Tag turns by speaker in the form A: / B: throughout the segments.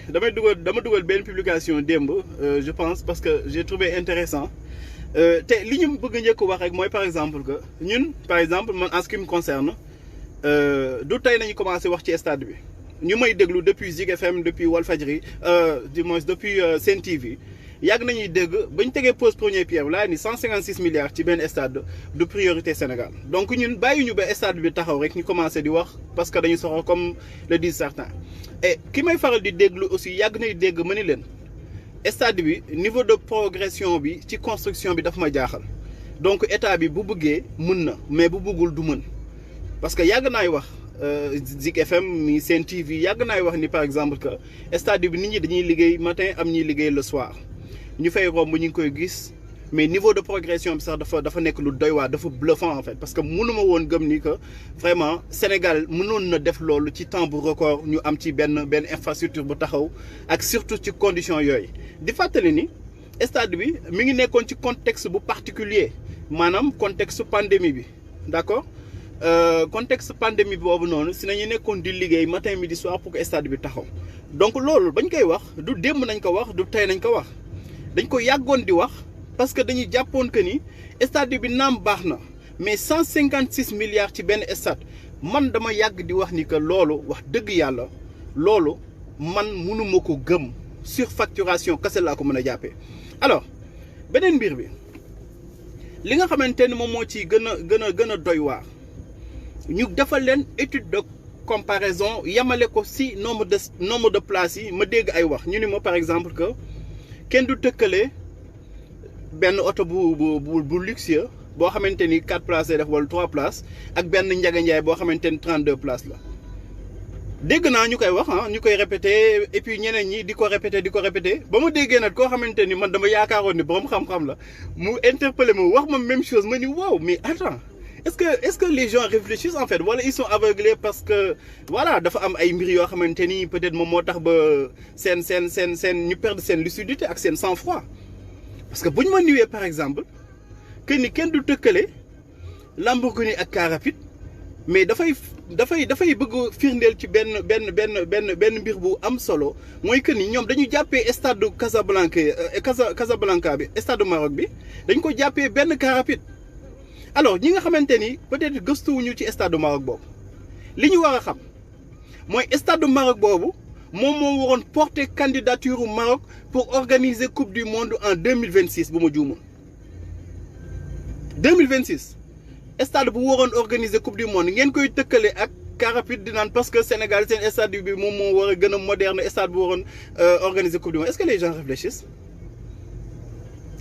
A: dama dugal benn publication démb je pense parce que j'ai trouvé intéressant te li ñu bëgg njëkk wax rek mooy par exemple que ñun par exemple man en ce qui me concerne du tey nañu commencé wax ci stade bi ñu may déglu depuis Zik FM depuis Walfadjri du moins depuis Sen TV yàgg nañuy dégg ba ñu tegee pose première pierre laa ni 156 milliards ci benn stade du priorité Sénégal donc ñun bàyyi ñu ba stade bi taxaw rek ñu commencé di wax parce que dañu soxla comme le disent certains et ki may faral di déglu aussi yàgg nay dégg ma ni leen stade bi niveau de progression bi ci construction bi daf ma jaaxal donc état bi bu bëggee mën na mais bu bëggul du mën parce que yàgg naay wax Zik FM mi Sen TV yàgg naay wax ni par exemple que stade bi nit ñi dañuy liggéey matin am ñuy liggéey le soir ñu fay romb ñu ngi koy gis mais niveau de progression bi sax dafa nekk lu doy waar dafa bluffant en fait parce que mënuma woon gëm ni que vraiment Sénégal mënoon na def loolu ci temps bu record ñu am ci benn infrastructure bu taxaw ak surtout ci condition yooyu di fàttali ni stade bi mi ngi nekkoon ci contexte bu particulier maanaam contexte pandémie bi d'accord contexte pandémie boobu noonu si nañu nekkoon di liggéey matin midi soir pour que stade bi taxaw donc loolu bañ koy wax du démb nañ ko wax du tey nañ ko wax dañ ko yàggoon di wax parce que dañuy jàppoon que ni stade bi naam baax na mais 156 milliards ci benn stade man dama yàgg di wax ni que loolu wax dëgg yàlla loolu man mënuma ko gëm surfacturation kese laa ko mën a jàppee. alors beneen mbir bi li nga xamante ni moom moo ci gën a doy waar ñu defal leen étude de comparaison yamale ko si nombre de places yi ma dégg ay wax ñu ni ma par exemple que kenn du tëkkale benn oto bu luxueux boo xamante ni 4 places lay def wala 3 places ak benn njaganjaay boo xamante ni 32 places la dégg naa ñu koy wax ñu koy répété et puis ñeneen ñi di ko répété ba ma déggee nag koo xamante ni man dama yaakaaroon ni borom xam-xam la mu interpellé ma wax ma même chose ma ni waaw mais attends est-ce que les gens réfléchissent en fait wala ils sont aveuglés parce que voilà dafa am ay mbir yoo xamante ni peut-être moom moo tax ba seen ñu perdre seen lucidité ak seen sang-froid parce que bu ñu ma nuwee par exemple que ni kenn du tëkkale Lamborghini ak car rapide mais dafay bëgg firndeel ci benn mbir bu am solo mooy que ni ñoom dañu jàppee stade Casablanca bi stade du Maroc bi dañ ko jàppee benn car rapide alors ñi nga xamante ni peut-être gëstuwuñu ci stade du Maroc boobu li ñu war a xam mooy stade du Maroc boobu moom moo waroon porter candidature au Maroc pour organiser coupe du monde en 2026 bu ma juumul 2026 stade bu waroon organiser coupe du monde ngeen koy tëkkale ak car rapide di naan parce que Sénégal seen stade bi moom moo war a gën a moderne stade bu waroon organiser coupe du monde est-ce que les gens réfléchissent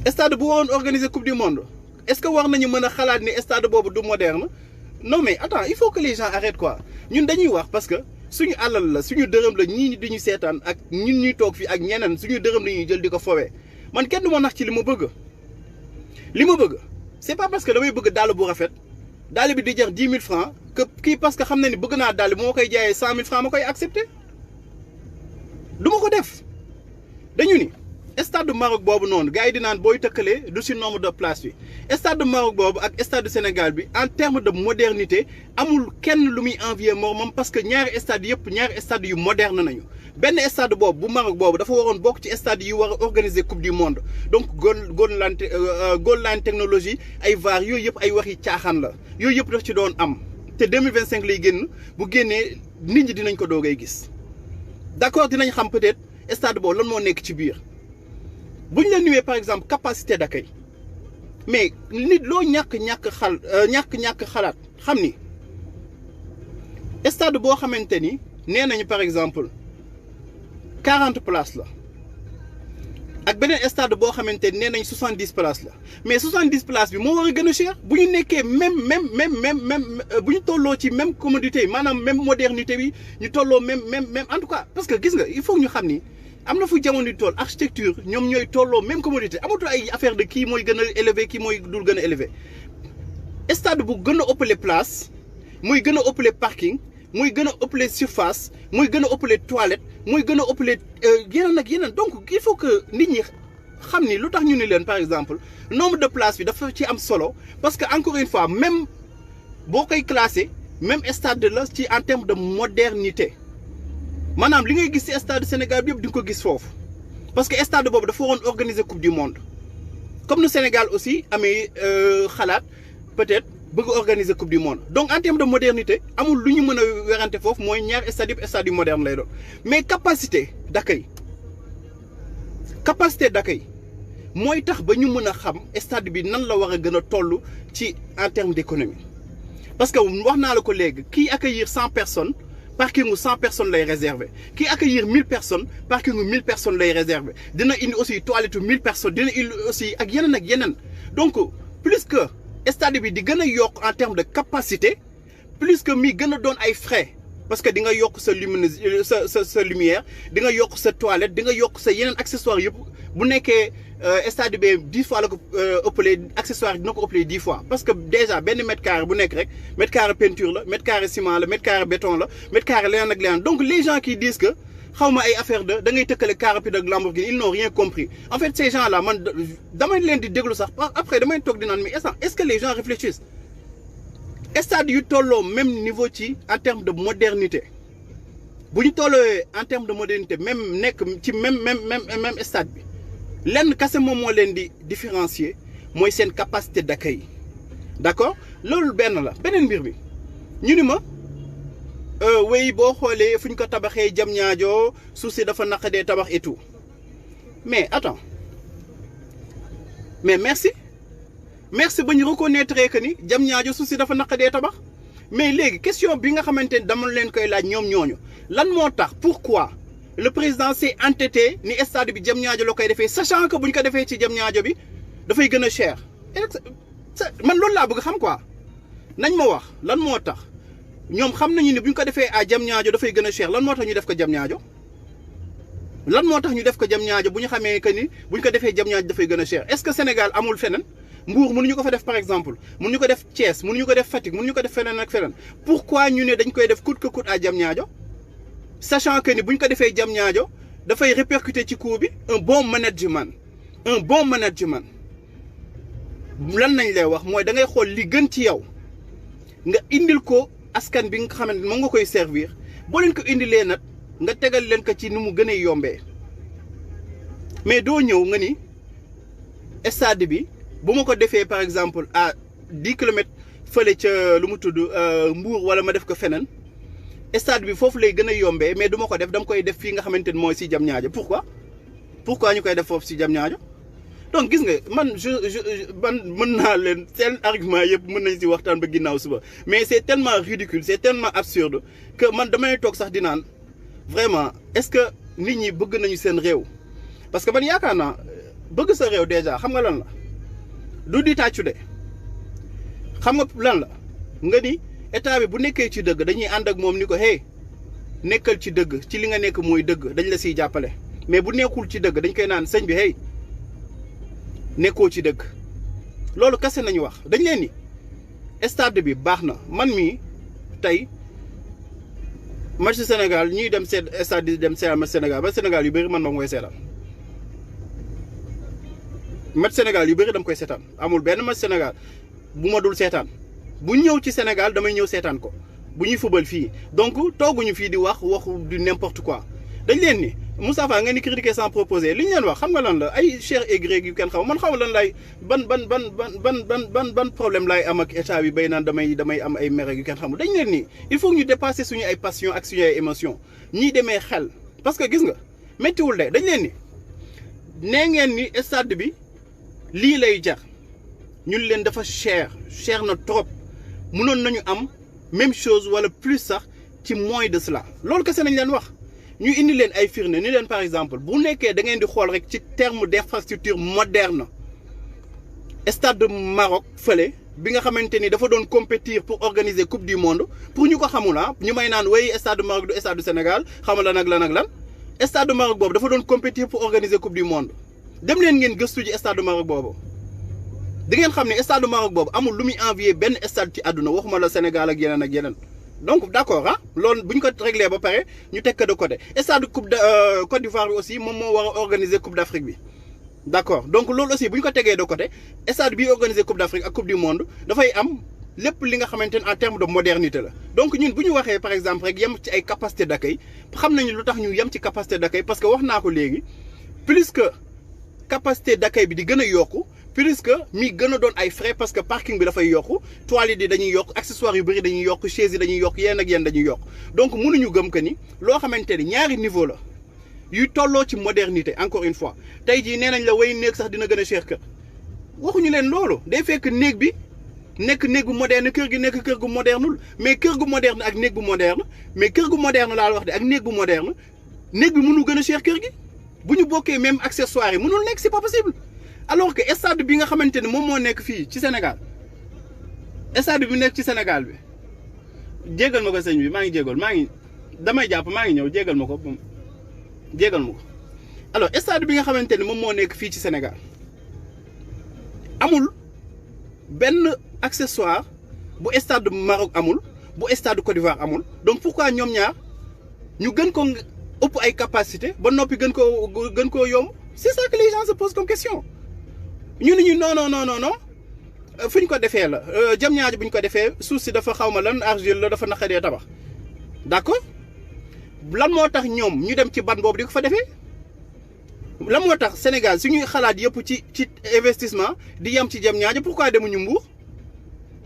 A: stade bu waroon organiser coupe du monde est-ce que war nañu mën a xalaat ni stade boobu du moderne non mais attends il faut que les gens arrêtent quoi ñun dañuy wax parce que suñu alal la suñu dërëm la ñii di ñu seetaan ak ñun ñuy toog fii ak ñeneen suñu dërëm la ñuy jël di ko fowee man kenn du ma nax ci li ma bëgg c'est pas parce que damay bëgg dàll bu rafet dàll bi di jar 10 000 francs que kii parce que xam na ni bëgg naa dàll bu ma koy jaayee 100 000 francs ma koy accepter du ma ko def dañu ni stade du Maroc boobu noonu gars yi di naan booy tëkkalee du si nombre de places bi stade du Maroc boobu ak stade du Sénégal bi en terme de modernité amul kenn lu muy envier moom parce que ñaari stade yëpp ñaari stade yu moderne nañu benn stade boobu bu Maroc boobu dafa waroon bokk ci stade yu war a organiser coupe du monde donc goal line technologie ay VAR yooyu yëpp ay waxi caaxaan la yooyu yëpp daf ci doon am te 2025 lay génn bu génnee nit ñi dinañ ko doogay gis d'accord dinañ xam peut-être stade boobu lan moo nekk ci biir bu ñu la nuwee par exemple capacité d'accueil mais nit loo ñàkk xalaat xam ni stade boo xamante ni nee nañu par exemple 40 places la ak beneen stade boo xamante ni nee nañ 70 places la mais 70 places bi moo war a gën a cher bu ñu nekkee même bu ñu tolloo ci même commodité yi maanaam même modernité bi ñu tolloo même en tout cas parce que gis nga il faut ñu xam ni am na fu jamono di toll architecture ñoom ñooy tolloo même commodité amatul ay affaire de kii mooy gën a élevé kii mooy dul gën a élevé stade bu gën a ëppale place muy gën a ëppale parking muy gën a ëppale surface muy gën a ëppale toilette muy gën a ëppale yeneen ak yeneen donc il faut que nit ñi xam ni lu tax ñu ni leen par exemple nombre de places bi dafa ci am solo parce que encore une fois même boo koy classé même stade la ci en termes de modernité maanaam li ngay gis ci stade Sénégal bi yëpp di nga ko gis foofu parce que stade boobu dafa waroon organiser coupe du monde comme le Sénégal aussi amee xalaat peut-être bëgg organiser coupe du monde donc en termes de modernité amul lu ñu mën a werante foofu mooy ñaar stade yëpp stade yu moderne lay doon mais capacité d'accueil mooy tax ba ñu mën a xam stade bi nan la war a gën a toll ci en termes d'économie parce que wax naa la ko léegi kii accueillir 100 personnes parking gu 100 personnes lay réservé kii accueillir 1000 personnes parking gu 1000 personnes lay réservé dina indi aussi toilette 1000 personnes dina indi aussi ak yeneen donc plus que stade bi di gën a yokk en termes de capacité plus que mi gën a doon ay frais parce que di nga yokk sa lumière di nga yokk sa toilette di nga yokk sa yeneen accessoires yëpp bu nekkee stade bi 10 fois la ko ëppalee accessoire dina ko ëppalee 10 fois parce que déjà benn mètre carré bu nekk rek mètre carré peinture la mètre carré ciment la mètre carré béton la mètre carré leneen ak leneen donc les gens qui disent que xawma ay affaire de da ngay tëkkale car rapide ak Lamborghini ils n'ont rien compris en fait ces gens là man damay leen di déglu sax après damay toog di naan mais est-ce que les gens réfléchissent stade yu tolloo même niveau ci en termes de modernité bu ñu tolloo en termes de modernité même nekk ci même stade bi lenn kese moom moo leen di différencier mooy seen capacité d'accueil d'accord loolu benn la beneen mbir bi ñu ni ma wéy boo xoolee fu ñu ko tabaxee Diamniadio suuf si dafa naqadee tabax et tout mais attends mais merci ba ñu reconnaître que ni Diamniadio suuf si dafa naqadee tabax mais léegi question bi nga xamante ni dama leen koy laaj ñoom ñooñu lan moo tax pourquoi le président s'est entêté ni stade bi Diamniadio la koy defee sachant que bu ñu ko defee ci Diamniadio bi dafay gën a cher man loolu laa bëgg xam quoi nañ ma wax lan moo tax ñoom xam nañu ne bu ñu ko defee à Diamniadio dafay gën a cher lan moo tax ñu def ko Diamniadio bu ñu xamee que ni bu ñu ko defee Diamniadio dafay gën a cher est-ce que Sénégal amul feneen Mbour mënuñu ko fa def par exemple mënuñu ko def Thiès mënuñu ko def Fatick mënuñu ko def feneen ak feneen pourquoi ñu ne dañ koy def coûte que coûte à Diamniadio sachant que ni bu ñu ko defee Diamniadio dafay répercuter ci coût bi un bon management lan nañ lay wax mooy da ngay xool li gën ci yow nga indil ko askan bi nga xamante moom nga koy servir boo leen ko indilee nag nga tegal leen ko ci ni mu gën a yombee mais doo ñëw nga ni stade bi bu ma ko defee par exemple à 10 kilomètres fële ca lu mu tudd Mbour wala ma def ko feneen stade bi foofu lay gën a yombee mais du ma ko def dama koy def fii nga xamante ni mooy si Diamniadio pourquoi ñu koy def foofu si Diamniadio donc gis nga man man mën naa leen seen argument yëpp mën nañ si waxtaan ba ginnaaw suba mais c'est tellement ridicule c'est tellement absurde que man damay toog sax di naan vraiment est-ce que nit ñi bëgg nañu seen réew parce que man yaakaar naa bëgg sa réew déjà xam nga lan la du di tàccu de xam nga lan la nga ni état bi bu nekkee ci dëgg dañuy ànd ak moom ni ko hey nekkal ci dëgg ci li nga nekk mooy dëgg dañ la siy jàppale mais bu nekkul ci dëgg dañ koy naan sëñ bi hey nekkoo ci dëgg loolu kese nañu wax dañ leen ni stade bi baax na man mii tey match Sénégal ñuy dem seet stade di dem seetaan match Sénégal ba Sénégal yu bëri man moom koy seetaan match Sénégal yu bëri dama koy seetaan amul benn match Sénégal bu ma dul seetaan bu ñëw ci Sénégal damay ñëw seetaan ko bu ñuy fubal fii donc tooguñu fii di waxu du n'importe quoi dañ leen ni Moustapha nga ni critiquer sans proposer li ñu leen wax xam nga lan la ay cher et grec yu kenn xaw man xaw lan lay ban problème laay am ak état bi bay naan damay am ay mere yu kenn xamul dañ leen ni il faut ñu dépasser suñu ay passion ak suñu ay émotion ñii demee xel parce que gis nga méttiwul de dañ leen ni nee ngeen ni stade bi lii lay jar ñun leen dafa cher na trop mënoon nañu am même chose wala plus sax ci moins de cela loolu kese nañ leen wax ñu indi leen ay firnde ni leen par exemple bu nekkee da ngeen di xool rek ci terme d'infrastructure moderne stade de Maroc fële bi nga xamante ni dafa doon compétir pour organiser coupe du monde pour ñu ko xamul ñu may naan way stade de Maroc du stade du Sénégal xamal lan ak lan stade de Maroc boobu dafa doon compétir pour organiser coupe du monde dem leen ngeen gëstu ji stade de Maroc boobu di ngeen xam ne stade de Maroc boobu amul lu muy envier benn stade ci àdduna waxuma la Sénégal ak yeneen donc d'accord loolu bu ñu ko réglé ba pare ñu teg ko de côté stade coupe de Côte d'Ivoire bi aussi moom moo war a organiser coupe d'Afrique bi d'accord donc loolu aussi bu ñu ko tegee de côté stade bi organiser coupe d'Afrique ak coupe du monde dafay am lépp li nga xamante ne en terme de modernité la donc ñun bu ñu waxee par exemple rek yem ci ay capacité d'accueil xam nañu lu tax ñu yem ci capacité d'accueil parce que wax naa ko léegi plus que capacité d'accueil bi di gën a yokku plus que mi gën a doon ay frais parce que parking bi dafay yokku toilettes yi dañuy yokk accessoires yu bëri dañuy yokk chaises yi dañuy yokk yenn ak yenn dañuy yokk donc mënuñu gëm que ni loo xamante ni ñaari niveau la yuy tolloo ci modernité encore une fois tey jii nee nañ la way néeg sax dina gën a cher kër waxuñu leen loolu day fekk néeg bi nekk néeg gu moderne kër gi nekk kër gu modernul mais kër gu moderne ak néeg gu moderne mais kër gu moderne laa wax de ak néeg gu moderne néeg bi mënu gën a cher kër gi bu ñu bokkee même accessoires yi mënul nekk c'est pas possible alors que stade bi nga xamante ne moom moo nekk fii ci Sénégal stade bi nekk ci Sénégal bi jégal ma ko sëñ bi maa ngi jégal maa ngi damay jàpp maa ngi ñëw jégal ma ko alors stade bi nga xamante ne moom moo nekk fii ci Sénégal amul benn accessoire bu stade Maroc amul bu stade Côte d'Ivoire amul donc pourquoi ñoom ñaar ñu gën ko ëpp ay capacité ba noppi gën koo yomb c'est ça que les gens se posent comme question ñu ne ñu non fu ñu ko defee la jam ñaajo bu ñu ko defee suuf si dafa xaw ma lan argile la dafa naqadee tabax d'accord lan moo tax ñoom ñu dem ci ban boobu di ko fa defee lan moo tax Sénégal suñuy xalaat yëpp ci investissement di yem ci jam ñaajo pourquoi demuñu Mbour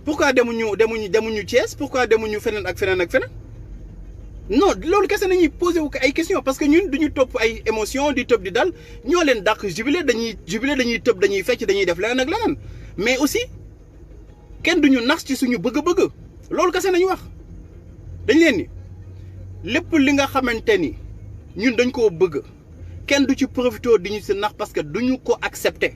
A: pourquoi demuñu Thiès pourquoi demuñu feneen ak feneen ak feneen non loolu kese nañuy posé wu ko ay question parce que ñun duñu topp ay émotion di tëb di dal ñoo leen dàq jubilé dañuy tëb dañuy fecc dañuy def leneen ak leneen mais aussi kenn duñu nax ci suñu bëgg-bëgg loolu kese nañu wax dañ leen ni lépp li nga xamante ni ñun dañ koo bëgg kenn du ci profité di ñu si nax parce que duñu ko accepter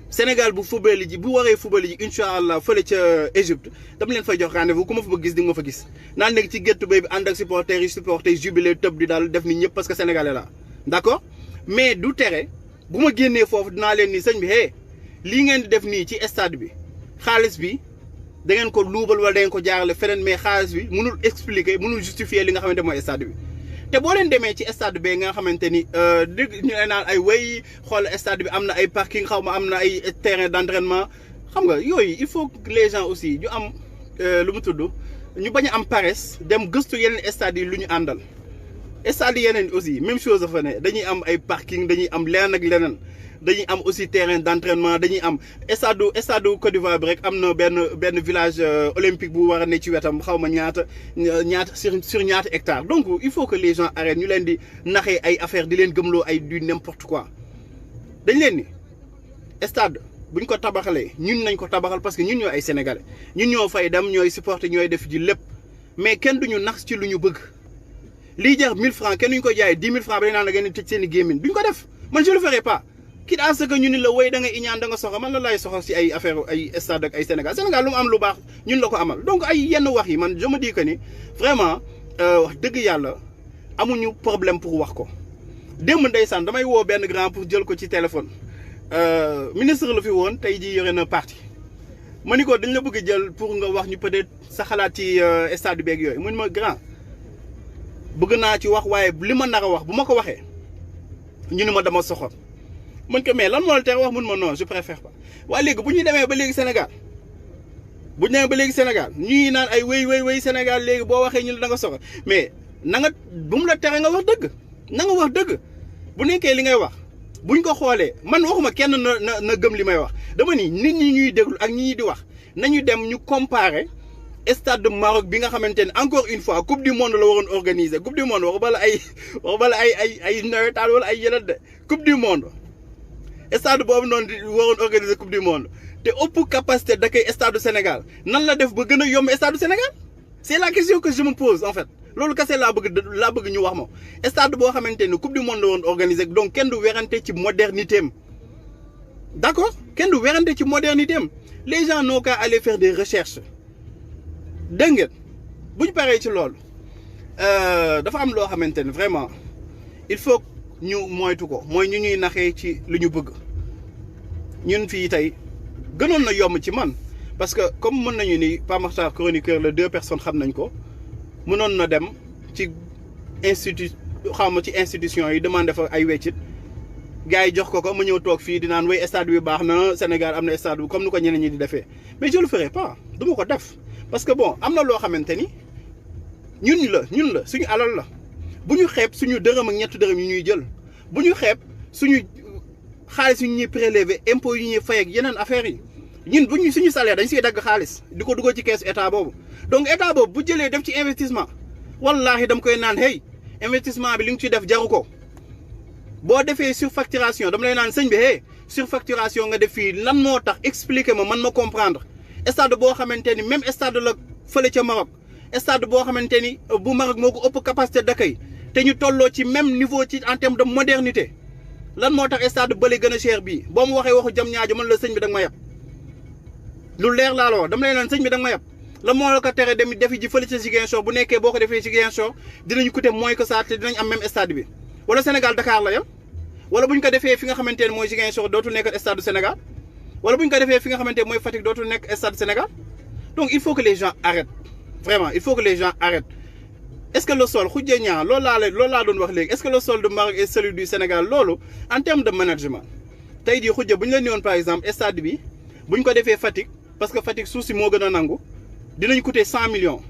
A: Sénégal bu football ji bu waree football ji incha allah fële ca Égypte dama leen fay jox rendez-vous ku ma fa bëgg gis di nga ma fa gis naan nekk ci géttu bay bi ànd ak supporters jubilé tëb di daal def ni ñëpp parce que sénégalais la d'accord mais du tere bu ma génnee foofu dinaa leen ni sëñ bi lii ngeen di def nii ci stade bi xaalis bi da ngeen ko luubal wala da ngeen ko jaarale feneen mais xaalis bi mënul expliquer mënul justifier li nga xamante mooy stade bi. te boo leen demee ci stade bi nga xamante ni dégg ñu ne naan ay way xool stade bi am na ay parking xaw ma am na ay terrain d'entraînement xam nga yooyu il faut que les gens aussi ñu am lu mu tudd ñu bañ a am paresse dem gëstu yeneen stade yi lu ñu àndal. stade yeneen aussi même chose dafa ne dañuy am ay parking dañuy am leneen ak leneen dañuy am aussi terrain d'entraînement dañuy am stade Côte d'Ivoire bi rek am na benn village olympique bu war a ne ci wetam xaw ma ñaata sur ñaata hectares donc il faut que les gens arrêtent ñu leen di naxee ay affaire di leen gëmloo ay du n'importe quoi dañ leen ni stade buñ ko tabaxalee ñun nañ ko tabaxal parce que ñun ñoo ay sénégalais ñun ñoo fay dem ñooy supporter ñooy def ji lépp mais kenn duñu nax ci lu ñu bëgg lii jar 1000 francs kenn duñu ko jaayee 10 000 francs ba dañ naan da ngeen di tëj seen i gémmiñ duñ ko def man je le ferai pas quitte à ce que ñu ni la woy da nga iñaan da nga soxla man la lay soxla ci ay affaire ay stade ak ay Sénégal lu mu am lu baax ñun la ko amal donc ay yenn wax yi man je me dis que ni vraiment wax dëgg yàlla amuñu problème pour wax ko démb ndeysaan damay woo benn grand pour jël ko ci téléphone ministre la fi woon tey jii yore na parti ma ni ko dañ la bëgg jël pour nga wax ñu peut-être sa xalaat ci stade beeg yooyu mun ma grand bëgg naa ci wax waaye li ma nar a wax bu ma ko waxee ñu ni ma dama soxor mën ko mais lan moo la tere wax mun ma non je préfère pas waaye léegi bu ñu demee ba léegi Sénégal ñuy naan ay wéy Sénégal léegi boo waxee ñu la da nga soxor mais na nga bu mu la tere nga wax dëgg na nga wax dëgg bu nekkee li ngay wax buñ ko xoolee man waxuma kenn na gëm li may wax dama ni nit ñi ñuy déglu ak ñi di wax nañu dem ñu comparer stade de Maroc bi nga xamante ne encore une fois coupe du monde la waroon organiser coupe du monde wax bala ay nawetaan wala ay yeneen de coupe du monde stade boobu noonu di waroon organiser coupe du monde te ëpp capacité d'accueil stade du Sénégal nan la def ba gën a yomb stade du Sénégal c'est la question que je me pose en fait loolu kese laa bëgg ñu wax ma stade boo xamante ne coupe du monde la woon organiser donc kenn du werante ci modernité am d'accord kenn du werante ci modernité am les gens n'ont qu'à aller faire des recherches dégg ngeen bu ñu paree ci loolu dafa am loo xamante ne vraiment il faut ñu moytu ko mooy ñu ñuy naxee ci lu ñu bëgg ñun fii tey gënoon na yomb ci man parce que comme mën nañu ni Pape Makhtar chroniqueur la 2 personnes xam nañ ko mënoon na dem ci institution yi demandé fa ay weccit gars yi jox ko ma ñëw toog fii di naan way stade bi baax na Sénégal am na stade bi comme ni ko ñeneen ñi di defee mais je le ferai pas du ma ko def parce que bon am na loo xamante ni ñun la suñu alal la bu ñu xeeb suñu dërëm ak ñetti dërëm yi ñuy jël bu ñu xeeb suñu xaalis yu ñuy prélever impôts yu ñuy fay ak yeneen affaires yi ñun suñu salaire dañ siy dagg xaalis di ko dugal ci keesu état boobu donc état boobu bu jëlee def ci investissement wallahi dama koy naan hey investissement bi li nga ci def jaru ko boo defee surfacturation dama lay naan sëñ bi hey surfacturation nga def fii lan moo tax expliquer man ma comprendre stade boo xamante ni même stade la fële ca Maroc stade boo xamante ni bu Maroc moo ko ëpp capacité d'accueil te ñu tolloo ci même niveau ci en terme de modernité lan moo tax stade bële gën a cher bii boo mu waxee waxu Diamniadio man la sëñ bi da nga ma yab lu leer laa la wax dama lay naan sëñ bi da nga ma yab lan moo la ko tere dem defi ji fële ca Ziguinchor bu nekkee boo ko defee Ziguinchor dinañu coûter moins que ça te dinañ am même stade bi wala Sénégal Dakar la yam wala bu ñu ko defee fi nga xamante ne mooy Ziguinchor dootul nekk stade du Sénégal wala bu ñu ko defee fi nga xamante ne mooy Fatick dootul nekk stade du Sénégal donc il faut que les gens arrêtent vraiment il faut que les gens arrêtent est-ce que le sol xujjee ñaa loolu laa doon wax léegi est-ce que le sol du Maroc et celui du Sénégal loolu en termes de management tey jii xujja bu ñu la néewoon par exemple stade bi bu ñu ko defee Fatick parce que Fatick suuf si moo gën a nangu dinañ coûter 100 millions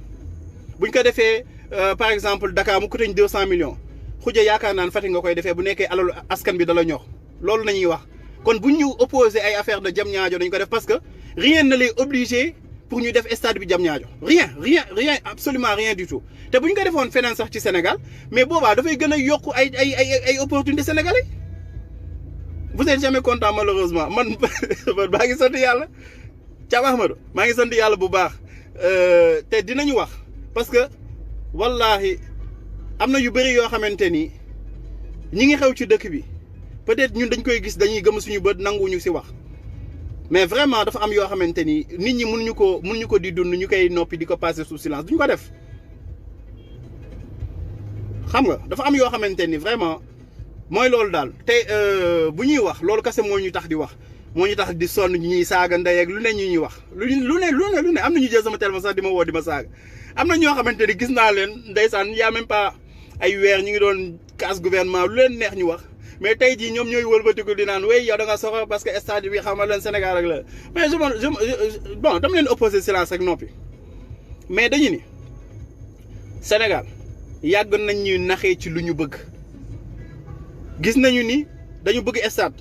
A: bu ñu ko defee par exemple Dakar mu coûter 200 millions xujja yaakaar naan Fatick nga koy defee bu nekkee alalu askan bi dala ñor loolu nañuy wax kon bu ñu opposé ay affaire de Diamniadio dañ ko def parce que rien ne les obligé pour ñu def stade bi Diamniadio rien absolument rien du tout te bu ñu ko defoon feneen sax ci Sénégal mais boobaa dafay gën a yokk ay opportunités sénégalais vous êtes jamais content malheureusement man maa ngi sant yàlla Thiam Ahmadou maa ngi sant yàlla bu baax te dinañu wax parce que wallahi am na yu bëri yoo xamante ni ñi ngi xew ci dëkk bi peut-être ñun dañ koy gis dañuy gëm suñu bët nanguwuñu si wax mais vraiment dafa am yoo xamante ni nit ñi mënuñu ko di dund ñu koy noppi di ko passer sous silence duñ ko def xam nga dafa am yoo xamante ni vraiment mooy loolu daal te bu ñuy wax loolu kese moo ñu tax di wax moo ñu tax di sonn ñuy saaga ndey ak lu ne ñuy wax lu ne am na ñu jël sama téléphone sax di ma woo di ma saaga am na ñoo xamante ni gis naa leen ndeysaan y a même pas ay weer ñu ngi doon casse gouvernement lu leen neex ñu wax mais tey jii ñoom ñooy wëlbatiku di naan wey yow da nga soxla parce que stade bi xam nga leen Sénégal rek la mais bon dama leen opposé silence ak noppi mais dañu ni Sénégal yàgg nañ ñuy naxee ci lu ñu bëgg gis nañu ni dañu bëgg stade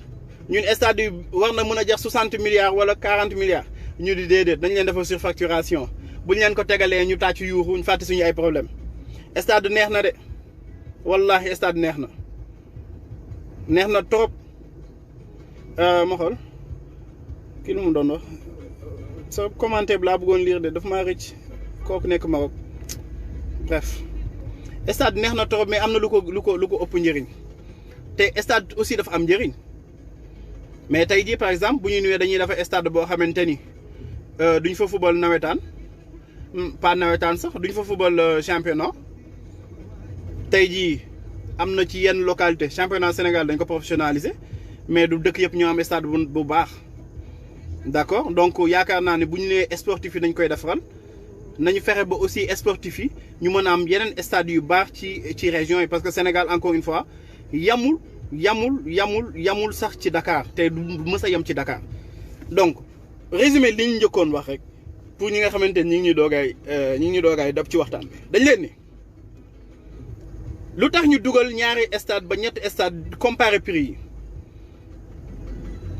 A: ñun stade yi war na mën a jar 60 milliards wala 40 milliards ñu di déedéet dañ leen defal surfacturation buñ leen ko tegalee ñu tàcc yuuxu ñu fàtte suñu ay problème stade neex na de wallahi stade neex na trop ma xool kii lu mu doon wax sa commentaire bi laa bëggoon lire de dafa maa rëcc kooku nekk Maroc bref stade neex na trop mais am na lu ko ëpp njëriñ te stade aussi dafa am njëriñ mais tey jii par exemple bu ñu ñëwee dañuy dafa stade boo xamante ni duñ fa football nawetaan pas nawetaan sax duñ fa football championnat tey jii am na ci yenn localité championnat Sénégal dañ ko professionnaliser mais du dëkk yëpp ñoo am stade bu baax d'accord donc yaakaar naa ne bu ñu nee sportif yi dañ koy defaral nañu fexe ba aussi sportif yi ñu mën a am yeneen stade yu baax ci région yi parce que Sénégal encore une fois yamul sax ci Dakar te du mës a yem ci Dakar donc résumé li ñu njëkkoon wax rek pour ñi nga xamante ni ñi ngi ñu doogaay dab ci waxtaan bi dañ leen ni lu tax ñu dugal ñaari stade ba ñetti stade comparer prix yi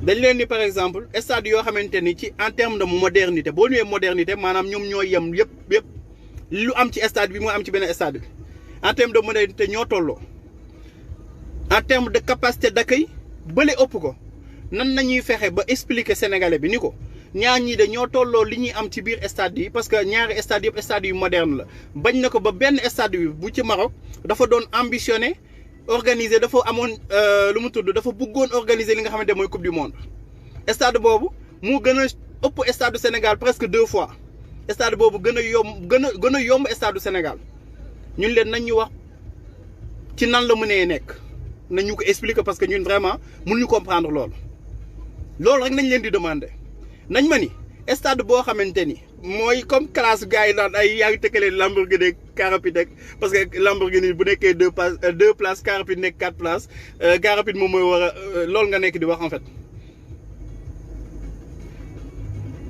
A: dañ leen ni par exemple stade yoo xamante ni ci en terme de modernité boo ñëwee modernité maanaam ñoom ñoo yem yëpp lu am ci stade bi moo am ci benn stade bi en terme de modernité ñoo tolloo en terme de capacité d'accueil bële ëpp ko nan nañuy fexe ba expliquer sénégalais bi ni ko ñaar ñii de ñoo tolloo li ñuy am ci biir stade yi parce que ñaari stade yëpp stade yu moderne la bañ na ko ba benn stade bi bu ci Maroc dafa doon ambitionné organiser dafa amoon lu mu tudd dafa bëggoon organiser li nga xamante mooy coupe du monde stade boobu mu gën a ëpp stade du Sénégal presque 2 fois stade boobu gën a yomb stade du Sénégal ñun leen nañ ñu wax ci nan la mënee nekk nañ ñu ko expliquer parce que ñun vraiment mënuñu comprendre loolu rek nañ leen di demander nañ ma ni stade boo xamante ni mooy comme classe gars yi naan ay yaa ngi tëkkalee Lamborghini car rapide rek parce que Lamborghini bu nekkee deux places car rapide nekk 4 places car rapide moom mooy war a loolu nga nekk di wax en fait.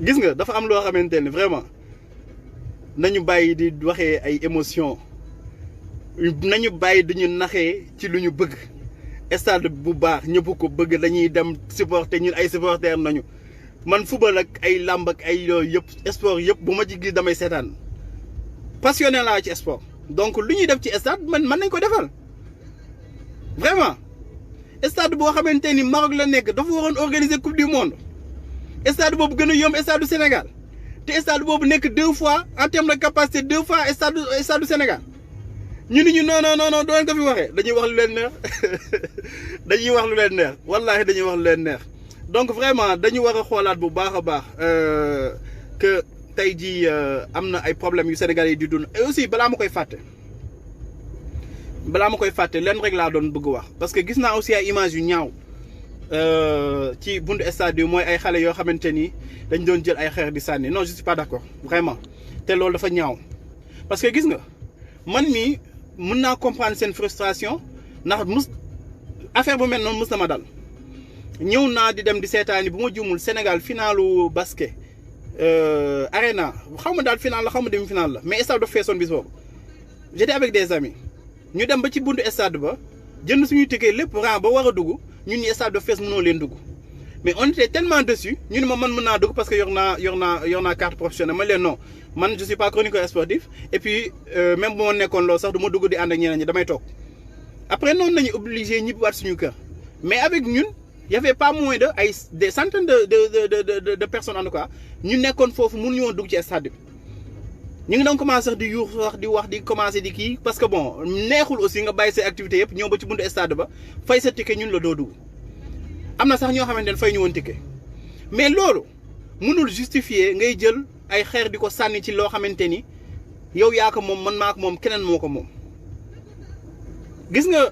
A: gis nga dafa am loo xamante ne vraiment nañu bàyyi di waxee ay émotion nañu bàyyi dañu naxee ci lu ñu bëgg stade bu baax ñëpp ko bëgg dañuy dem supporter ñun ay supporters nañu. man football ak ay làmb ak ay yooyu yëpp sport yëpp bu ma ci gis damay seetaan passionné laa ci sport donc lu ñuy def ci stade man nañ ko defal vraiment stade boo xamante ni Maroc la nekk dafa waroon organiser coupe du monde stade boobu gën a yomb stade du Sénégal te stade boobu nekk 2 fois en terme de capacité 2 fois stade du Sénégal ñu ni ñu non doo leen ko fi waxee dañuy wax lu leen neex dañuy wax lu leen neex wallaahi dañuy wax lu leen neex. donc vraiment dañu war a xoolaat bu baax a baax que tey jii am na ay problèmes yu Sénégalais yi di dund et aussi balaa ma koy fàtte leen rek laa doon bëgg wax parce que gis naa aussi ay images yu ñaaw ci buntu stade bi mooy ay xale yoo xamante ni dañ doon jël ay xeer di sànni non je suis pas d'accord vraiment te loolu dafa ñaaw parce que gis nga man mii mën naa comprendre seen frustration ndax affaire bu mel noonu mës na ma dal. ñëw naa di dem di seetaani bu ma juumul Sénégal finalu basket arena xaw ma daal final la xaw ma demi final la mais stade dafa feesoon bis boobu j'étais avec des amis ñu dem ba ci buntu stade ba jënd suñuy ticket lépp rang ba war a dugg ñun ñi stade dafa fees mënoo leen dugg mais on était tellement dessus ñu ne ma man mën naa dugg parce que yor naa carte professionnelle ma leen non man je suis pas chroniqueur sportif et puis même bu ma nekkoon loolu sax du ma dugg di ànd ak ñeneen ñi damay toog après noonu nañu obligé ñibbiwaat suñu kër mais avec ñun. Il y avait pas moins de des centaines de personnes en tout cas ñu nekkoon foofu mënuñu woon dugg ci stade bi ñu ngi doon commencé sax di yuux wax di wax di commencé di kii parce que bon neexul aussi nga bàyyi say activités yëpp ñëw ba ci buntu stade ba fay sa ticket ñun la doo dugg am na sax ñoo xamante ne fay ñu woon ticket mais loolu mënul justifier ngay jël ay xeer di ko sànni ci loo xamante ni yow yaa ko moom man maa ko moom keneen moo ko moom gis nga.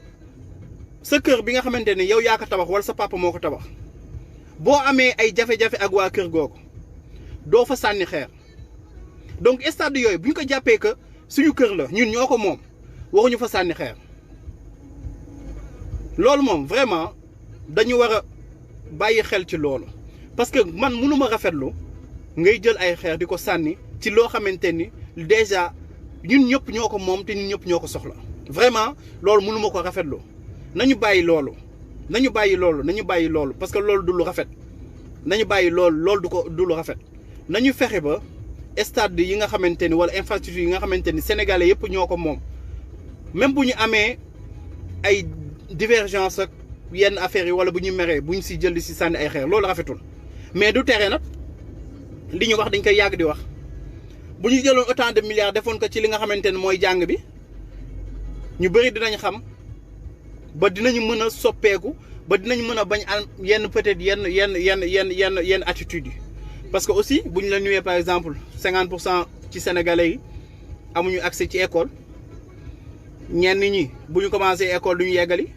A: sa kër bi nga xamante ne yow yaa ko tabax wala sa papa moo ko tabax boo amee ay jafe-jafe ak waa kër googu doo fa sànni xeer donc stade yooyu bu ñu ko jàppee que suñu kër la ñun ñoo ko moom waxuñu fa sànni xeer loolu moom vraiment dañu war a bàyyi xel ci loolu parce que man mënuma rafetlu ngay jël ay xeer di ko sànni ci loo xamante ni déjà ñun ñëpp ñoo ko moom te ñun ñëpp ñoo ko soxla vraiment loolu mënuma ko rafetlu. nañu bàyyi loolu parce que loolu du lu rafet nañu bàyyi loolu du lu rafet nañu fexe ba stade yi nga xamante ni wala infrastructure yi nga xamante ni sénégalais yëpp ñoo ko moom même bu ñu amee ay divergence ak yenn affaires yi wala bu ñu meree bu ñu si jël si sànni ay xeer loolu rafetul mais du tere nag li ñu wax dañ koy yàgg di wax bu ñu jëloon autant de milliards defoon ko ci li nga xamante ne mooy jàng bi ñu bëri dinañ xam. ba dinañu mën a soppeeku ba dinañ mën a bañ am yenn peut-être yenn attitudes yi parce que aussi bu ñu la nuyee par exemple 50% ci sénégalais yi amuñu accès ci école ñenn ñi bu ñu commencé école du ñu yeggali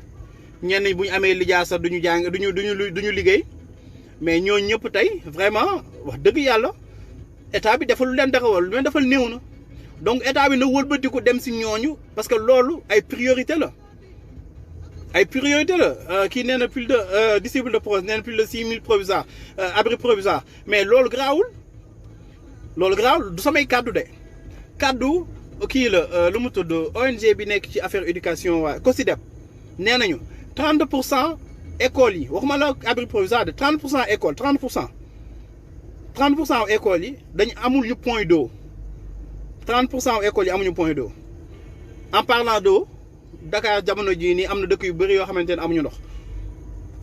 A: ñenn ñi bu ñu amee lijaasa du ñu jàng du ñu liggéey mais ñooñu ñëpp tey vraiment wax dëgg yàlla état bi defal lu leen taxawal lu leen defal néew na donc état bi na wëlbatiku dem si ñooñu parce que loolu ay priorité la. ay priorité la kii nee na plus de disciple de projet nee na plus de 6000 provisoires abri provisoire mais loolu garaawul du samay kàddu de kàddu kii la lu mu tudd ONG bi nekk ci affaire éducation waa COSYDEP nee nañu 30% écoles yi waxuma la abri provisoire de 30% école 30% écoles yi dañu amul ñu point d'eau 30% écoles yi amuñu point d'eau en parlant d'eau Dakar jamono jii nii am na dëkk yu bëri yoo xamante ne amuñu ndox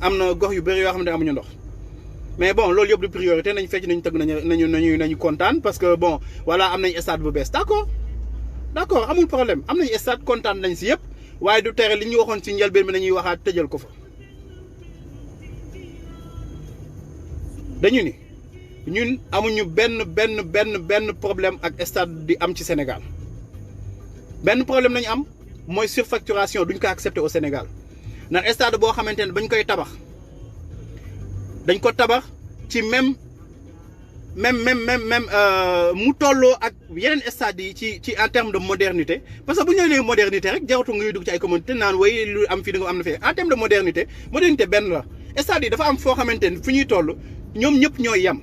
A: am na gox yu bëri yoo xamante ne amuñu ndox mais bon loolu yëpp du priorité nañ fecc nañu tëgg nañu kontaan parce que bon voilà am nañ stade bu bees d'accord amul problème am nañ stade kontaan nañ si yëpp waaye du tere li ñu waxoon ci njëlbeen bi nañuy waxaat tëjal ko fa. dañu ni ñun amuñu benn problème ak stade di am ci Sénégal benn problème nañu am. mooy surfacturation duñ ko accepter au Sénégal ndax stade boo xamante ne bañ koy tabax dañ ko tabax ci même même mu tolloo ak yeneen stade yi ci en terme de modernité parce que bu ñu nee modernité rek jaratu ngay dugg ci ay communauté naan way lu am fii da nga am na fee en terme de modernité benn la stade yi dafa am foo xamante ni fu ñuy toll ñoom ñëpp ñooy yem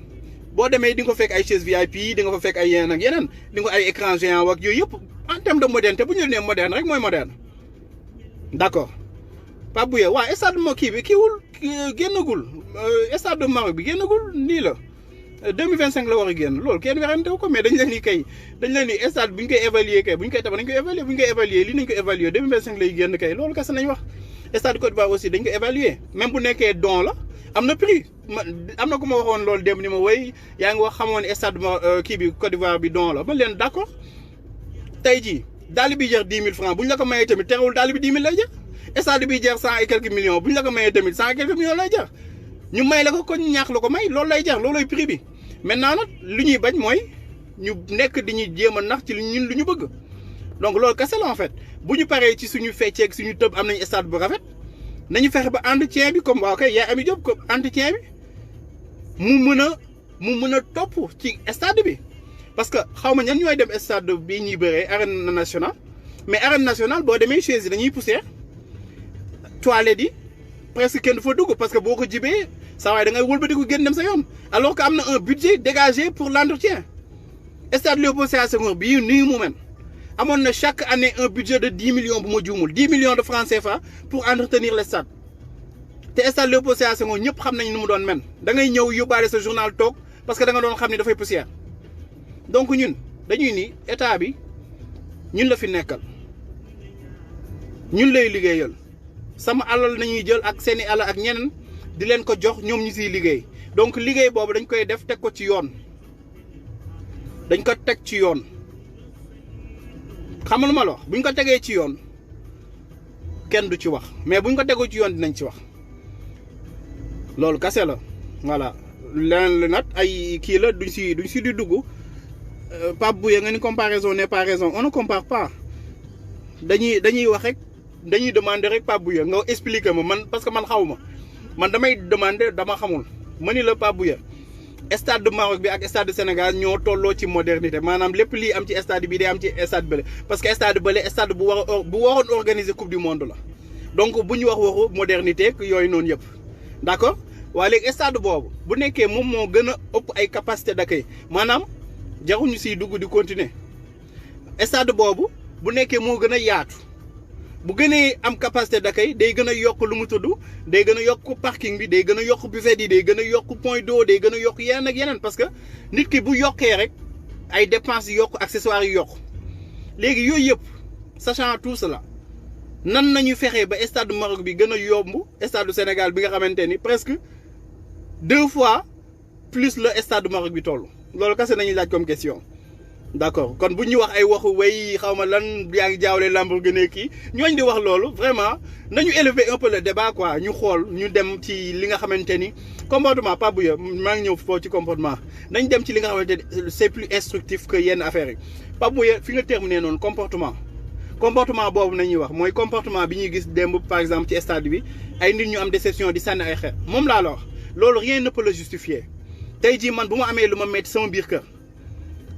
A: boo demee di nga ko fekk ay chaise VIP di nga fa fekk ay yeneen ak yeneen di nga ko ay écran géant ak yooyu yëpp en terme de modernité bu ñu nee moderne rek mooy moderne d'accord Pape Bouye waaw stade moo kii bi kiiwul génnagul stade de Maroc bi génnagul nii la 2025 la war a génn loolu kenn werante ko mais dañ leen ni kay dañ leen ni stade bu ñu koy évaluer kay bu ñu koy tabax nañ koy évaluer bu ñu koy évaluer lii nañ ko évaluer 2025 lay génn kay loolu kese nañ wax stade Côte d'Ivoire aussi dañ ko évaluer même bu nekkee don la am na prix am na ku ma waxoon loolu démb ni ma woy yaa ngi wax xamoon stade kii bi Côte d'Ivoire bi don la man leen d'accord tey jii daal bi jar 10 000 francs bu ñu la ko mayee tamit terewul daal bi 10 000 lay jar stade bi jar 100 et quelques millions bu ñu la ko mayee tamit 100 et quelques millions lay jar ñu may la ko kon ñu ñaax la ko may loolu lay jar loolooy prix bi maintenant nag lu ñuy bañ mooy ñu nekk di ñuy jéem a nax ci ñun lu ñu bëgg donc loolu kese la en fait bu ñu paree ci suñu fecceeg suñu tëb am nañu stade bu rafet nañu fexe ba entretien bi comme waaw kay yaa Ami Diop comme entretien bi mu mën a topp ci stade bi parce que xaw ma ñan ñooy dem stade bi ñuy bëree arène nationale mais arène nationale boo demee chaise yi dañuy poussière toilette yi presque kenn du fa dugg parce que boo ko jibee saa waay da ngay wëlbatiku génn dem sa yoon alors que am na un budget dégagé pour l'entretien stade Léopold Sédar Senghor bii nii mu mel amoon na chaque année un budget de 10 millions bu ma juumul 10 millions de francs CFA pour entretenir le stade te stade Léopold Sédar Senghor ñëpp xam nañ nu mu doon men da ngay ñëw yóbbaale sa journal toog parce que da nga doon xam ni dafay poussière donc ñun dañuy ni état bi ñun la fi nekkal ñun lay liggéeyal sama alal nañuy jël ak seeni alal ak ñeneen di leen ko jox ñoom ñu siy liggéey donc liggéey boobu dañ koy def teg ko ci yoon dañ ko teg ci yoon xam nga lu ma la wax buñ ko tegee ci yoon kenn du ci wax mais buñ ko tegoo ci yoon dinañ ci wax loolu kase la voilà leneen la nag ay kii la duñ si di dugg Pape Bouye nga ni comparaison n'est pas raison on ne compare pas dañuy wax rek dañuy demander rek Pape Bouye nga expliquer ma man parce que man xaw ma man damay demander dama xamul ma ni la Pape Bouye stade de Maroc bi ak stade de Sénégal ñoo tolloo ci modernité maanaam lépp lii am ci stade bi day am ci stade bële parce que stade bële stade bu waroon organiser coupe du monde la donc bu ñu wax waxu modernité yooyu noonu yëpp d'accord waaye léegi stade boobu bu nekkee moom moo gën a ëpp ay capacité d'accueil maanaam jaruñu siy dugg di continuer stade boobu bu nekkee moo gën a yaatu bu gënee am capacité d'accueil day gën a yokk lu mu tudd day gën a yokk parking bi day gën a yokk buffet yi day gën a yokk point d'eau day gën a yokk yeneen ak yeneen parce que nit ki bu yokkee rek ay dépenses yi yokk accessoires yi yokk léegi yooyu yëpp sachant tout cela nan nañu fexee ba stade Maroc bi gën a yomb stade du Sénégal bi nga xamante ni presque 2 fois plus le stade Maroc bi toll loolu kese nañuy laaj comme question d'accord kon bu ñu wax ay waxu way xaw ma lan yaa ngi jaawle Lamborghini kii ñooñ di wax loolu vraiment nañu élever un peu le débat quoi ñu xool ñu dem ci li nga xamante ni comportement Pape Bouye maa ngi ñëw foofu ci comportement nañ dem ci li nga xamante ni c'est plus instructif que yenn affaires yi Pape Bouye fi nga terminé noonu comportement boobu nañuy wax mooy comportement bi ñuy gis démb par exemple ci stade bi ay nit ñu am déception di sànni ay xeer moom laa la wax loolu rien ne peut le justifier tey jii man bu ma amee lu ma metti sama biir kër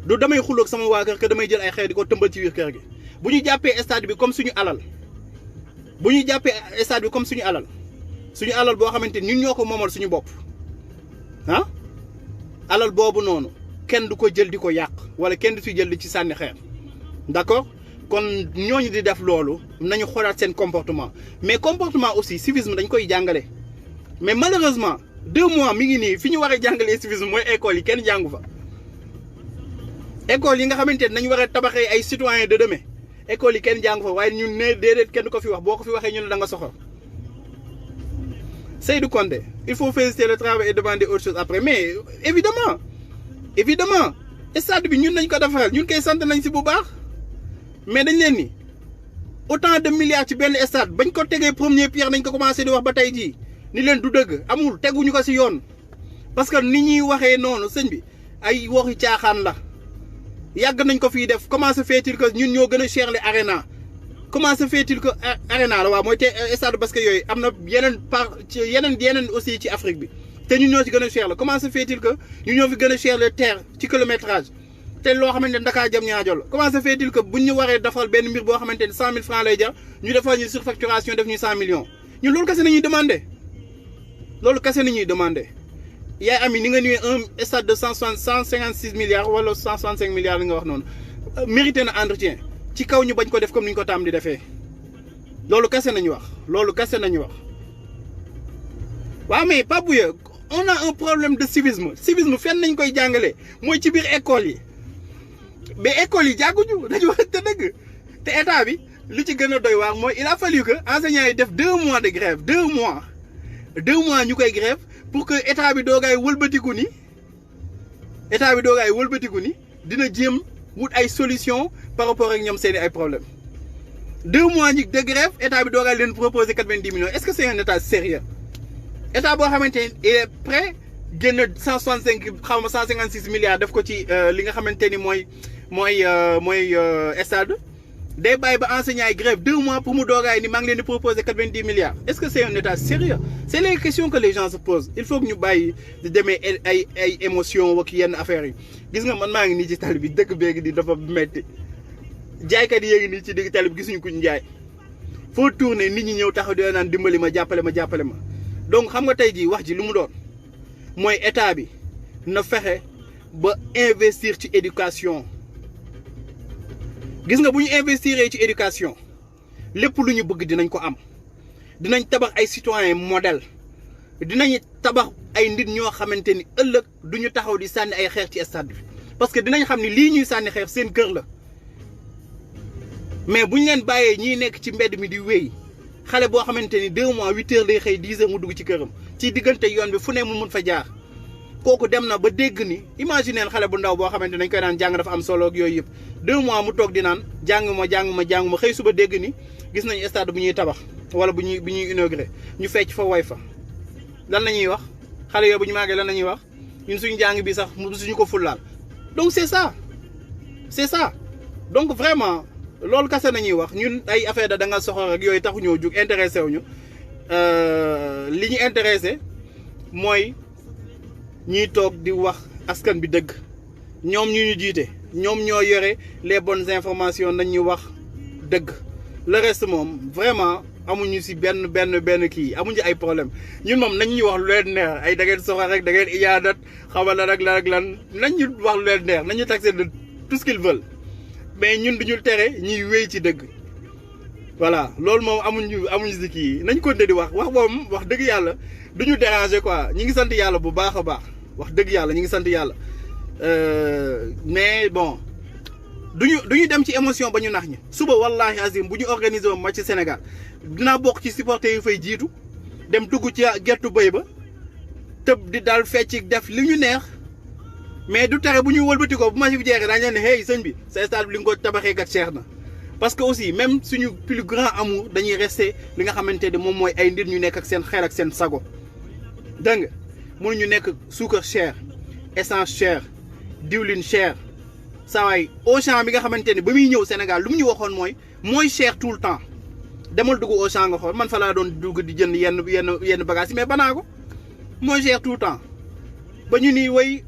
A: du damay xuloog sama waa kër que damay jël ay xeer di ko tëmbal ci biir kër gi bu ñu jàppee stade bi comme suñu alal suñu alal boo xamante ni ñun ñoo ko moomal suñu bopp ah alal boobu noonu kenn du ko jël di ko yàq wala kenn du si jël di ci sànni xeer d'accord kon ñooñu di def loolu nañu xoolaat seen comportement mais comportement aussi civisme dañ koy jàngale mais malheureusement 2 mois mi ngi nii fi ñu war a jàngalee civisme mooy école yi kenn jàngu fa école yi nga xamante ne nañu war a tabaxee ay citoyens de demain école yi kenn jàngu fa waaye ñun ne déedéet kenn ko fi wax boo ko fi waxee ñu ne da nga soxor Seydou Condé il faut féliciter le travail et demander autre chose après mais évidemment stade bi ñun nañ ko defaral ñun koy sant nañ si bu baax mais dañ leen ni autant de milliards ci benn stade bañ ko tegee première pierre nañ ko commencé di wax ba tey jii ni leen du dëgg amul teguñu ko si yoon parce que ni ñuy waxee noonu sëñ bi ay waxi caaxaan la yàgg nañ ko fii def comment se fait-il que ñun ñoo gën a cher les arena comment se fait-il que arena la waaw mooy te stade parce que yooyu am na yeneen par ci yeneen aussi ci Afrique bi te ñun ñoo ci gën a cher la comment se fait-il que ñu ñoo fi gën a cher le terre ci kilométrage te loo xamante ne Dakar jëm ñaajo la comment se fait-il que buñ ñu waree defal benn mbir boo xamante ne 100 000 francs lay jar ñu defal ñu surfacturation def ñu 100 millions ñun loolu kese nañuy demandé loolu kese nañuy demandé yaay am ni nga ñëwee un stade de 156 milliards wala 165 milliards li nga wax noonu mérité na entretien ci kaw ñu bañ ko def comme ni ñu ko tàmm di defee loolu kese nañu wax loolu kese nañu wax waaw mais Pape Bouya on a un problème de civisme fenn nañ koy jàngalee mooy ci biir école yi mais école yi jàgguñu dañu wax te dëgg te état bi li ci gën a doy waar mooy il a fallu que enseignants yi def 2 mois de grève 2 mois ñu koy grève pour que état bi doogaay wëlbatiku ni dina jéem wut ay solution par rapport ak ñoom seeni ay problème 2 mois ñi de grève état bi doogaay leen proposer 90 millions est-ce que c'est un état sérieux état boo xamante ne il est prêt génn 156 milliards def ko ci li nga xamante ni mooy stade day bàyyi ba enseignants yi grève 2 mois pour mu doogaay ni maa ngi leen di proposer 90 milliards est-ce que c'est un état sérieux c'est les questions que les gens se posent il faut que ñu bàyyi di demee ay émotion wak yenn affaires yi gis nga man maa ngi nii ci tali bi dëkk beegi di dafa metti jaaykat yi yéegi nii ci digg tali bi gisuñu kuñ jaay foo tourner nit ñi ñëw taxaw di naan dimbali ma jàppale ma donc xam nga tey jii wax ji lu mu doon mooy état bi na fexe ba investir ci éducation gis nga bu ñu investir ci éducation lépp lu ñu bëgg dinañ ko am dinañ tabax ay citoyens modèle dinañ tabax ay nit ñoo xamante ni ëllëg du ñu taxaw di sànni ay xeer ci stade bi parce que dinañ xam ni lii ñuy sànni xeer seen kër la mais bu ñu leen bàyyee ñiy nekk ci mbedd mi di wéy xale boo xamante ni 2 mois 8 heures lay xëy 10 heures mu dugg ci këram ci diggante yoon bi fu ne mu mun fa jaar kooku dem na ba dégg ni imagineel xale bu ndaw boo xamante nañ koy naan jàng dafa am solo ak yooyu yëpp 2 mois mu toog di naan jàng ma xëy suba dégg ni gis nañu stade bu ñuy tabax wala bu ñuy inauguré ñu fecc fa woy fa lan la ñuy wax xale yooyu bu ñu màggee lan la ñuy wax ñun suñu jàng bi sax suñu ko fullaal donc c'est ça donc vraiment loolu kase nañuy wax ñun ay affaire da nga soxor ak yooyu taxu ñoo jug intéressé wuñu li ñu intéressé mooy ñiy toog di wax askan bi dëgg ñoom ñu jiite ñoom ñoo yore les bonnes informations nañ ñu wax dëgg le reste moom vraiment amuñu si benn kii amuñu ay problème ñun moom nañ ñu wax lu leen neex ay da ngeen soxor rek da ngeen iyaadat xamal lan ak lan nañ ñu wax lu leen neex nañ ñu taxé de tout ce qu'ils veulent mais ñun duñu tere ñuy wéy ci dëgg voilà loolu moom amuñu si kii nañ ko di wax moom wax dëgg yàlla duñu déranger quoi ñi ngi sant yàlla bu baax a baax wax dëgg yàlla ñi ngi sant yàlla mais bon duñu dem ci émotion ba ñu nax ñi suba wallahi azim bu ñu organiser woon match ci Sénégal dinaa bokk ci supporter yu fay jiitu dem dugg ci gertu bëy ba tëb di daal fecc def li ñu neex mais du tere bu ñuy wëlbati ko bu match bi jeexee daañu leen ne hey sëñ bi sa stade bi li nga ko tabaxee kat cher na parce que aussi même suñu plus grand amour dañuy rester li nga xamante ne moom mooy ay nit ñu nekk ak seen xel ak seen sago dégg nga mënuñu nekk suukar cher essence cher diwlin cher saa waay Auchan bi nga xamante ne ba muy ñëw Sénégal lu mu ñu waxoon mooy cher tout le temps demal dugg Auchan nga xool man fa laa doon dugg di jënd yenn bagages yi mais banaa ko mooy cher tout le temps ba ñu ni way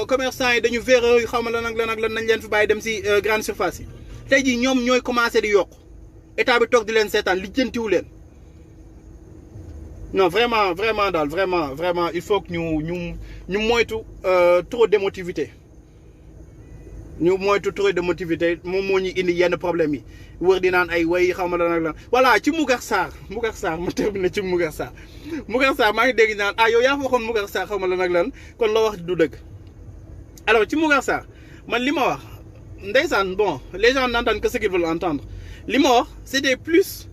A: commerçant yi dañu véreux yu xaw ma lan ak lan nañ leen fi bàyyi dem si grande surface yi tey jii ñoom ñooy commencé di yokk état bi toog di leen seetaan lijjantiwu leen non vraiment daal vraiment il faut que ñu moytu trop d'émotivité ñu moytu trop d'émotivité moom moo ñu indi yenn problème yi wër di naan ay way xaw ma lan ak lan voilà ci Mougar Sarr ma terminé ci Mougar Sarr maa ngi dégg naan yow yaa fa waxoon Mougar Sarr xaw ma lan ak lan kon loo wax du dëgg alors ci Mougar Sarr man li ma wax ndeysaan bon les gens n'entendent que ce qu'ils veulent entendre li ma wax c'était plus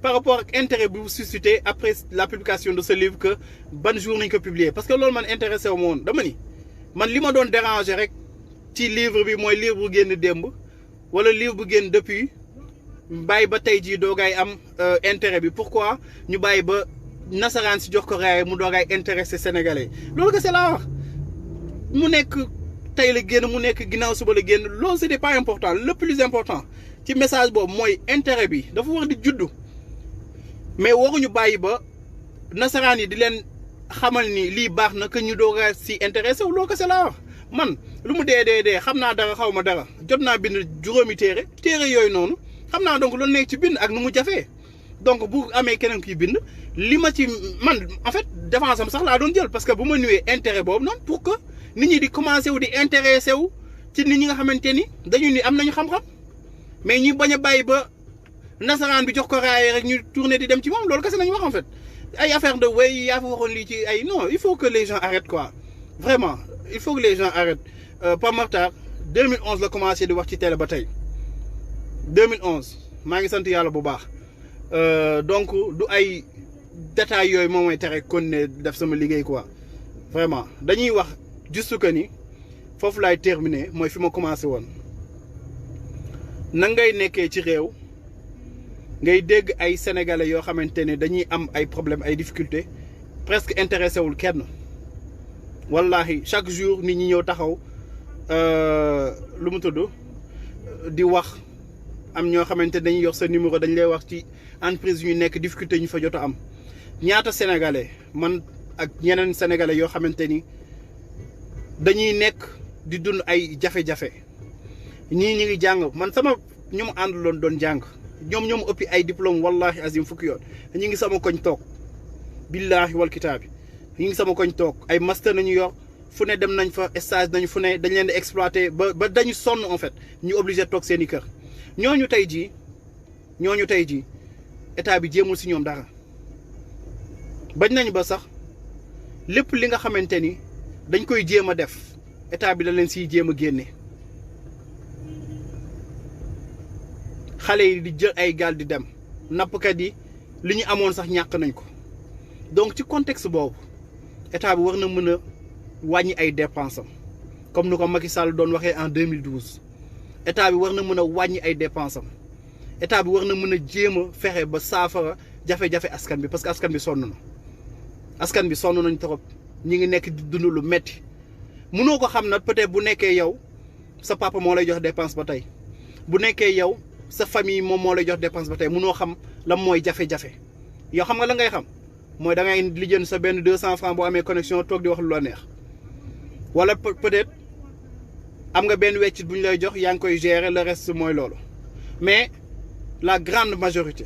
A: par rapport ak intérêt bu suscité après la publication de ce livre que ban jour nañ ko publier parce que loolu man intéressé wu ma woon dama ni man li ma doon déranger rek ci livre bi mooy livre bu génn démb wala livre bu génn depuis bàyyi ba tey jii doogaay am intérêt bi pourquoi ñu bàyyi ba nasaraan si jox ko raay mu doogaay intéressé sénégalais loolu que c'est la wax mu nekk tey la génn mu nekk ginnaaw suba la génn loolu c'était pas important le plus important ci message boobu mooy intérêt bi dafa war di juddu mais waruñu bàyyi ba nasaraan yi di leen xamal ni lii baax na que ñu doog a si intéressé wu loo ko c'est la wax man lu mu dee xam naa dara xaw ma dara jot naa bind juróomi téere yooyu noonu xam naa donc loolu nekk ci bind ak nu mu jafee donc bu amee keneen kuy bind li ma ci man en fait défense am sax laa doon jël parce que bu ma nuwee intérêt boobu noonu pour que nit ñi di commencé wu di intéressé wu ci nit ñi nga xamante ni dañu ni am nañu xam-xam mais ñu bañ a bàyyi ba nasaraan bi jox ko raaye rek ñu tourné di dem ci moom loolu kese nañu wax en fait ay affaire de way yaa fa waxoon lii ci ay non il faut que les gens arrêtent quoi vraiment il faut que les gens arrêtent Pape Makhtar 2011 la commencé di wax ci télé ba tey 2011 maa ngi sant yàlla bu baax donc du ay détails yooyu moom mooy tere kon ne def sama liggéey quoi vraiment dañuy wax juste que ni foofu laay terminer mooy fi ma commencé woon na ngay nekkee ci réew ngay dégg ay sénégalais yoo xamante ne dañuy am ay problèmes ay difficultés presque intéressé wul kenn wallahi chaque jour nit ñi ñëw taxaw lu mu tudd di wax am ñoo xamante dañuy yor sa numéro dañ lay wax ci entreprise yu nekk difficulté ñu fa jot a am ñaata sénégalais man ak ñeneen sénégalais yoo xamante ni dañuy nekk di dund ay jafe-jafe ñii ñi ngi jàng man sama ñu mu àndaloon doon jàng ñoom ëppi ay diplôme wallahi azim fukki yoon ñu ngi sama koñ toog billahi wal kitaabi ñu ngi sama koñ toog ay master nañu yor fu ne dem nañ fa stage nañu fu ne dañ leen di exploité ba dañu sonn en fait ñu obligé toog seen i kër ñooñu tey jii état bi jéemul si ñoom dara bañ nañ ba sax lépp li nga xamante ni dañ koy jéem a def état bi da leen siy jéem a génne xale yi di jël ay gaal di dem nappkat yi li ñu amoon sax ñàkk nañ ko donc ci contexte boobu état bi war na mën a wàññi ay dépenses am comme ni ko Macky Sall doon waxee en 2012 état bi war na mën a wàññi ay dépenses am état bi war na mën a jéem a fexe ba saafara jafe-jafe askan bi parce que askan bi sonn na askan bi sonn nañ trop ñi ngi nekk di dund lu metti mënoo ko xam nag peut-être bu nekkee yow sa papa moo lay jox dépense ba tey bu nekkee yow sa famille moom moo lay jox dépense ba tey mënoo xam lan mooy jafe-jafe yow xam nga la ngay xam mooy da ngay lijjën sa benn 200 francs boo amee connexion toog di wax lu la neex wala peut-être am nga benn weccit bu ñu lay jox yaa ngi koy gérer le reste mooy loolu mais la grande majorité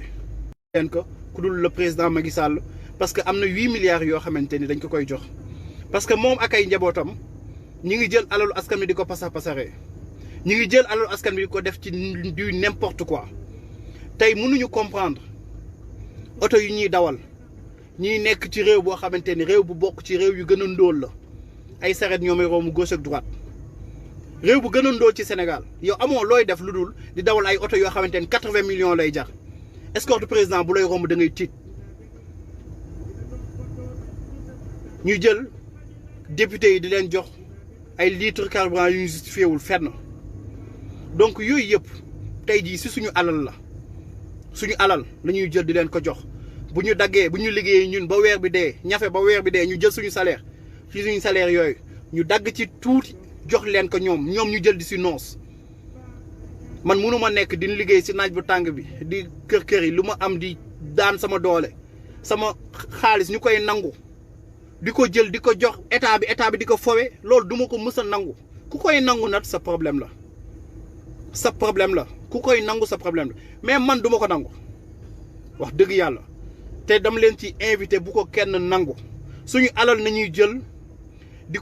A: leen ko ku dul le président Macky Sall parce que am na 8 milliards yoo xamante ni dañ ko koy jox parce que moom ak ay njabootam ñi ngi jël alalu askan bi di ko pasaree ñi ngi jël alalu askan bi di ko def ci du n'importe quoi tey mënuñu comprendre oto yi ñuy dawal ñiy nekk ci réew boo xamante ni réew bu bokk ci réew yu gën a ndóol la ay saret ñoom ay romb gauche ak droite réew bu gën a ndóol ci Sénégal yow amoo looy def lu dul di dawal ay oto yoo xamante ni 80 millions lay jar escorte président bu lay romb da ngay tiit ñu jël député yi di leen jox ay litres carburant yu ñu justifié wul fenn donc yooyu yëpp tey jii si suñu alal la ñuy jël di leen ko jox bu ñu daggee bu ñu liggéeyee ñun ba weer bi dee ñafe ba weer bi dee ñu jël suñu salaire ci suñu salaire yooyu ñu dagg ci tuuti jox leen ko ñoom ñu jël di si noos man mënuma nekk di liggéey si naaj bu tàng bi di kër yi lu ma am di daan sama doole sama xaalis ñu koy nangu di ko jël di ko jox état bi di ko fowe loolu duma ko mës a nangu ku koy nangu nag sa problème la ku koy nangu sa problème la mais man duma ko nangu wax dëgg yàlla te dama leen ci invité bu ko kenn nangu suñu alal nañuy jël di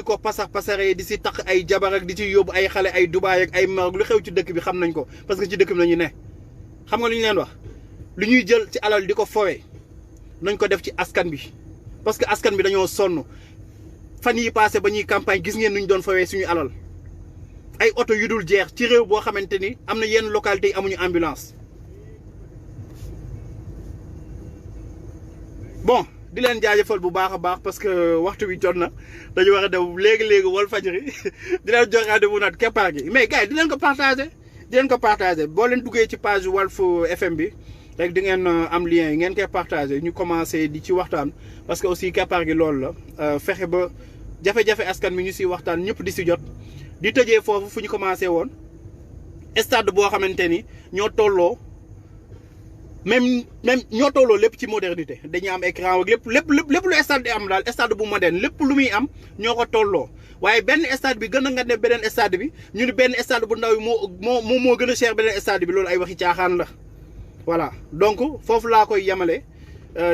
A: ko pasaree di si tax ay jabar ak di ci yóbbu ay xale ay Dubaay ak ay Maroc lu xew ci dëkk bi xam nañ ko parce que ci dëkk bi lañu ne xam nga lu ñu leen wax lu ñuy jël ci alal di ko fowe nañ ko def ci askan bi parce que askan bi dañoo sonn fan yi passé ba ñuy campagne gis ngeen nu ñu doon fowee suñu alal ay oto yu dul jeex ci réew boo xamante ni am na yenn localité yi amuñu ambulance bon di leen jaajëfal bu baax a baax parce que waxtu bi jot na dañu war a dem léegi Walfadjri di leen jox rendez-vous nag keppaar gi mais gars yi di leen ko partagé boo leen duggee ci page Walf FM bi rek di ngeen am lien yi ngeen koy partagé ñu commencé di ci waxtaan parce que aussi keppaar gi loolu la fexe ba jafe-jafe askan mi ñu si waxtaan ñëpp di si jot di tëjee foofu fu ñu commencé woon stade boo xamante ni ñoo tolloo même ñoo tolloo lépp ci modernité dañuy am écran ak lépp lu stade di am daal stade bu moderne lépp lu muy am ñoo ko tolloo waaye benn stade bi gën a nga ne beneen stade bi ñu ne benn stade bu ndaw bi moo gën a cher beneen stade bi loolu ay waxi caaxaan la voilà donc foofu laa koy yemale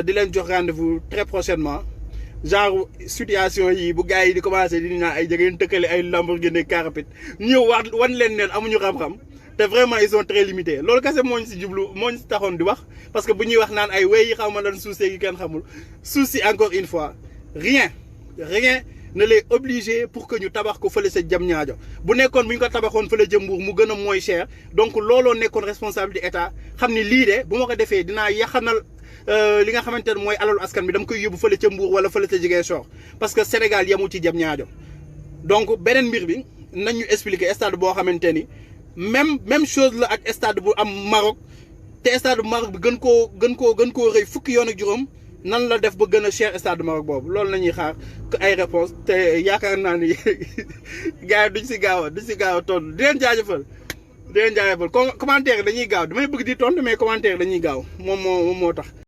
A: di leen jox rendez-vous très prochainement genre situation yi bu gars yi di commencé di naan ay jegeen tëkkale ay Lamborghini car rapide ñëw wax wan leen neen amuñu xam-xam te vraiment ils sont très limités loolu kese moo ñu si jublu moo ñu si taxoon di wax parce que bu ñuy wax naan ay wéy yi xaw ma lan suuf yi kenn xamul suuf si encore une fois rien ne les obliger pour que ñu tabax ko fële sa Diamniadio bu nekkoon bu ñu ko tabaxoon fële jëm Mbour mu gën a mooy cher donc looloo nekkoon responsabilité état xam ni lii de bu ma ko defee dinaa yaxanal li nga xamante ne mooy alalu askan bi dama koy yóbbu fële ca Mbour wala fële ca Ziguinchor parce que Sénégal yemul ci Diamniadio donc beneen mbir bi nañ ñu expliquer stade boo xamante ni même chose la ak stade bu am Maroc te stade bu Maroc bi gën koo rëy fukki yoon ak juróom nan la def ba gën a cher stade Maroc boobu loolu la ñuy xaar ay réponse te yaakaar naa ni gars yi duñ si gaaw a tontu di leen jaajëfal commentaire dañuy gaaw damay bëgg di tontu mais commentaire dañuy gaaw moom moo tax.